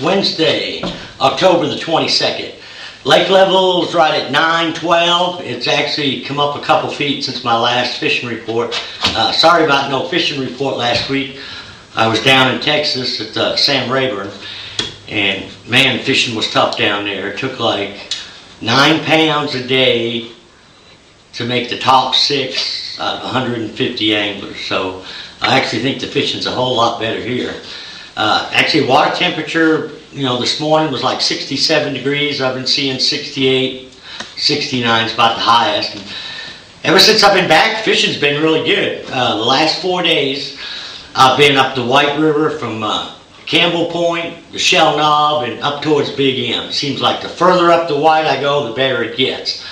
Wednesday, October the 22nd. Lake level is right at 912. It's actually come up a couple feet since my last fishing report. Sorry about no fishing report last week. I was down in Texas at Sam Rayburn, and man, fishing was tough down there. It took like 9 pounds a day to make the top 6 out of 150 anglers. So I actually think the fishing's a whole lot better here. Actually, water temperature, this morning was like 67 degrees. I've been seeing 68, 69 is about the highest. And ever since I've been back, fishing's been really good. The last 4 days, I've been up the White River from Campbell Point, the Shell Knob, and up towards Big M. It seems like the further up the White I go, the better it gets.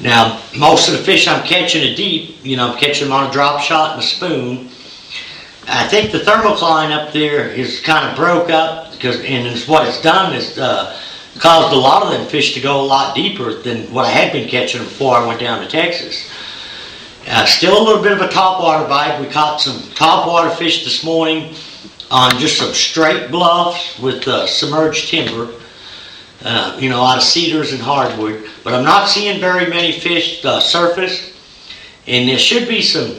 Now, most of the fish I'm catching are deep. I'm catching them on a drop shot and a spoon. I think the thermocline up there is kind of broke up, and what it's done is caused a lot of them fish to go a lot deeper than what I had been catching before I went down to Texas. Still a little bit of a topwater bite. We caught some topwater fish this morning on just some straight bluffs with submerged timber, out of cedars and hardwood. But I'm not seeing very many fish surface, and there should be some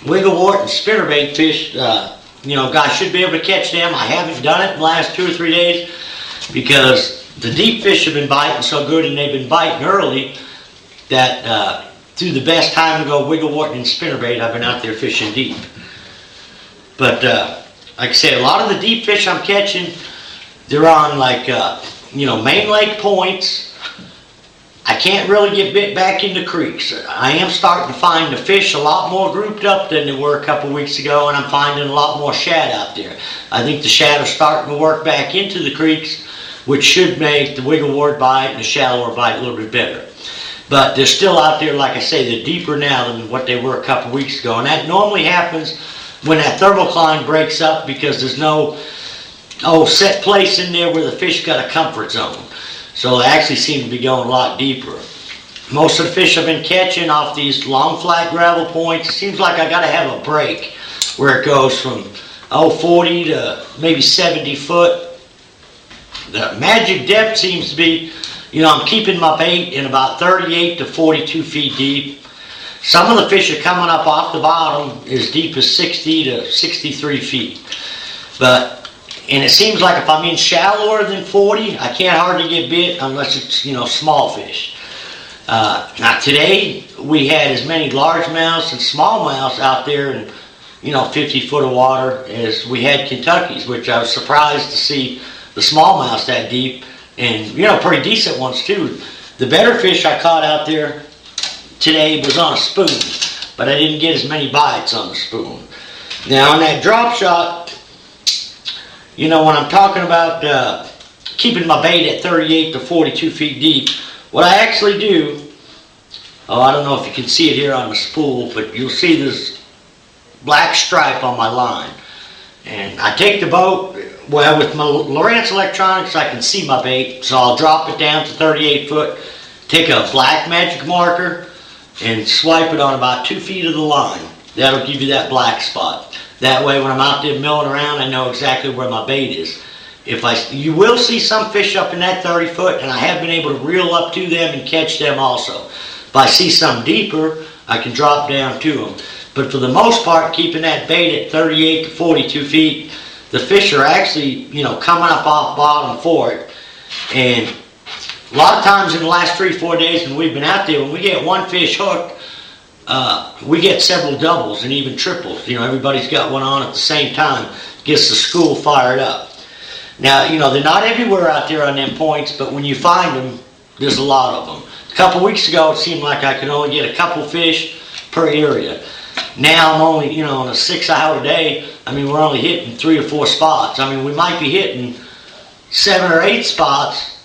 wigglewort and spinnerbait fish. Guys should be able to catch them. I haven't done it in the last 2 or 3 days because the deep fish have been biting so good, and they've been biting early that through the best time to go wigglewort and spinnerbait, I've been out there fishing deep. But like I said, a lot of the deep fish I'm catching, they're on main lake points. I can't really get bit back into creeks. I am starting to find the fish a lot more grouped up than they were a couple weeks ago, and I'm finding a lot more shad out there. I think the shad are starting to work back into the creeks, which should make the wigglewort bite and the shallower bite a little bit better. But they're still out there, like I say, they're deeper now than what they were a couple weeks ago. And that normally happens when that thermocline breaks up because there's no set place in there where the fish got a comfort zone. So they actually seem to be going a lot deeper. Most of the fish I've been catching off these long flat gravel points, it seems like I got to have a break where it goes from 40 to maybe 70 foot. The magic depth seems to be, I'm keeping my bait in about 38 to 42 feet deep. Some of the fish are coming up off the bottom as deep as 60 to 63 feet. And it seems like if I'm in shallower than 40, I can't hardly get bit unless it's, small fish. Now today, we had as many largemouths and smallmouths out there in, 50 foot of water as we had Kentuckies, which I was surprised to see the smallmouths that deep, and, pretty decent ones too. The better fish I caught out there today was on a spoon, but I didn't get as many bites on the spoon. Now on that drop shot, when I'm talking about keeping my bait at 38 to 42 feet deep, what I actually do, I don't know if you can see it here on the spool, but you'll see this black stripe on my line. And I take the boat, with my Lowrance electronics, I can see my bait, so I'll drop it down to 38 foot, take a black magic marker, and swipe it on about 2 feet of the line. That'll give you that black spot. That way, when I'm out there milling around, I know exactly where my bait is. You will see some fish up in that 30 foot, and I have been able to reel up to them and catch them also. If I see some deeper, I can drop down to them. But for the most part, keeping that bait at 38 to 42 feet, the fish are actually, coming up off bottom for it. And a lot of times in the last 3-4 days when we've been out there, when we get one fish hooked, we get several doubles and even triples. Everybody's got one on at the same time. Gets the school fired up. Now, they're not everywhere out there on them points, but when you find them, there's a lot of them. A couple weeks ago, it seemed like I could only get a couple fish per area. Now I'm only, on a 6-hour day, we're only hitting 3 or 4 spots. We might be hitting 7 or 8 spots,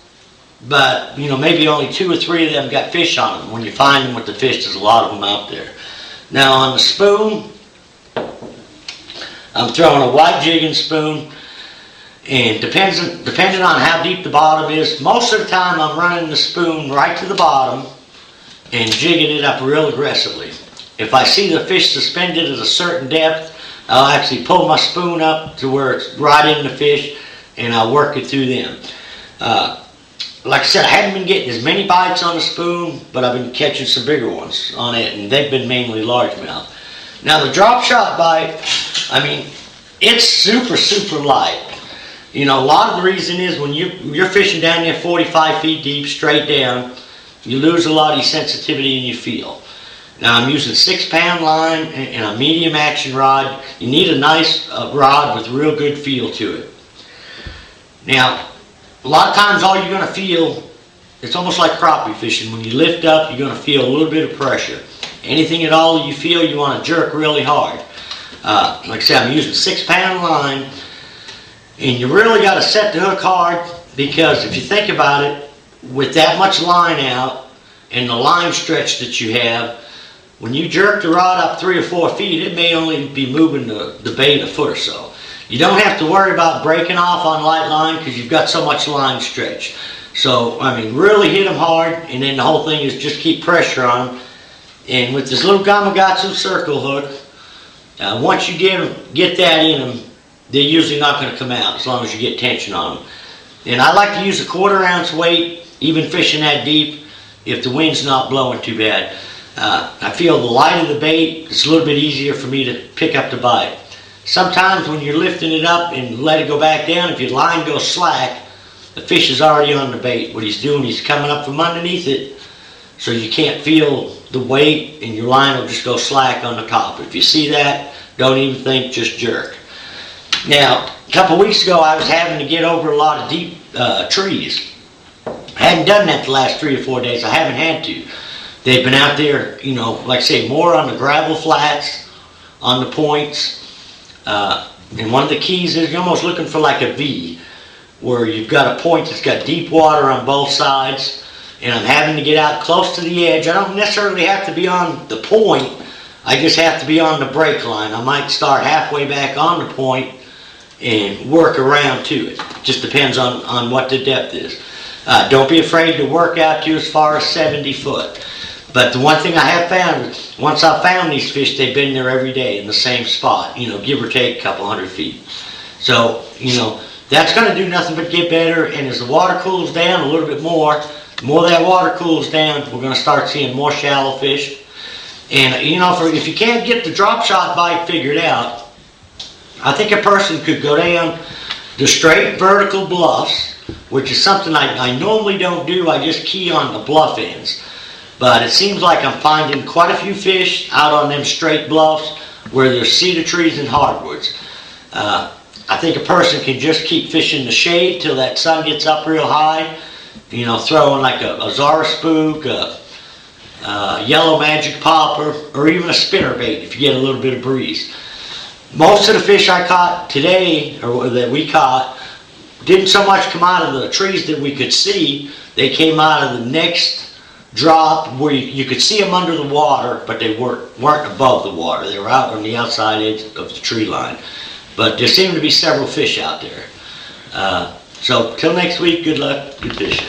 but, maybe only 2 or 3 of them got fish on them. When you find them with the fish, there's a lot of them out there. Now on the spoon, I'm throwing a white jigging spoon, and depending on how deep the bottom is, most of the time I'm running the spoon right to the bottom and jigging it up real aggressively. If I see the fish suspended at a certain depth, I'll actually pull my spoon up to where it's right in the fish and I work it through them. Like I said, I haven't been getting as many bites on the spoon, but I've been catching some bigger ones on it, and they've been mainly largemouth. Now the drop shot bite, I mean, it's super, super light. You know, a lot of the reason is when you're fishing down there 45 feet deep, straight down, you lose a lot of your sensitivity in your feel. Now I'm using 6-pound line and a medium action rod. You need a nice rod with real good feel to it. Now, a lot of times all you're going to feel, it's almost like crappie fishing. When you lift up, you're going to feel a little bit of pressure. Anything at all you feel, you want to jerk really hard. Like I said, I'm using 6-pound line, and you really got to set the hook hard, because if you think about it, with that much line out and the line stretch that you have, when you jerk the rod up 3 or 4 feet, it may only be moving the bait a foot or so. You don't have to worry about breaking off on light line because you've got so much line stretch. So, I mean, really hit them hard, and then the whole thing is just keep pressure on them. And with this little Gamakatsu circle hook, once you get that in them, they're usually not going to come out as long as you get tension on them. And I like to use a 1/4 ounce weight, even fishing that deep, if the wind's not blowing too bad. I feel the lighter the bait, it's a little bit easier for me to pick up the bite. Sometimes when you're lifting it up and let it go back down, if your line goes slack, the fish is already on the bait. What he's doing, he's coming up from underneath it, so you can't feel the weight, and your line will just go slack on the top. If you see that, don't even think, just jerk. Now, a couple weeks ago, I was having to get over a lot of deep trees. I hadn't done that the last 3 or 4 days. I haven't had to. They've been out there, you know, like I say, more on the gravel flats, on the points. And one of the keys is you're almost looking for like a V, where you've got a point that's got deep water on both sides, and I'm having to get out close to the edge. I don't necessarily have to be on the point, I just have to be on the break line. I might start halfway back on the point and work around to it. Just depends on what the depth is. Don't be afraid to work out to as far as 70 foot. But the one thing I have found, once I've found these fish, they've been there every day in the same spot, you know, give or take a couple 100 feet. So, you know, that's going to do nothing but get better. And as the water cools down a little bit more, the more that water cools down, we're going to start seeing more shallow fish. And, you know, if you can't get the drop shot bite figured out, I think a person could go down the straight vertical bluffs, which is something I normally don't do. I just key on the bluff ends. But it seems like I'm finding quite a few fish out on them straight bluffs where there's cedar trees and hardwoods. I think a person can just keep fishing the shade till that sun gets up real high. You know, throwing like a Zara spook, a yellow magic popper, or even a spinner bait if you get a little bit of breeze. Most of the fish I caught today, or that we caught, didn't so much come out of the trees that we could see. They came out of the next drop where you could see them under the water, but they weren't above the water. They were out on the outside edge of the tree line. But there seem to be several fish out there. So till next week, good luck, good fishing.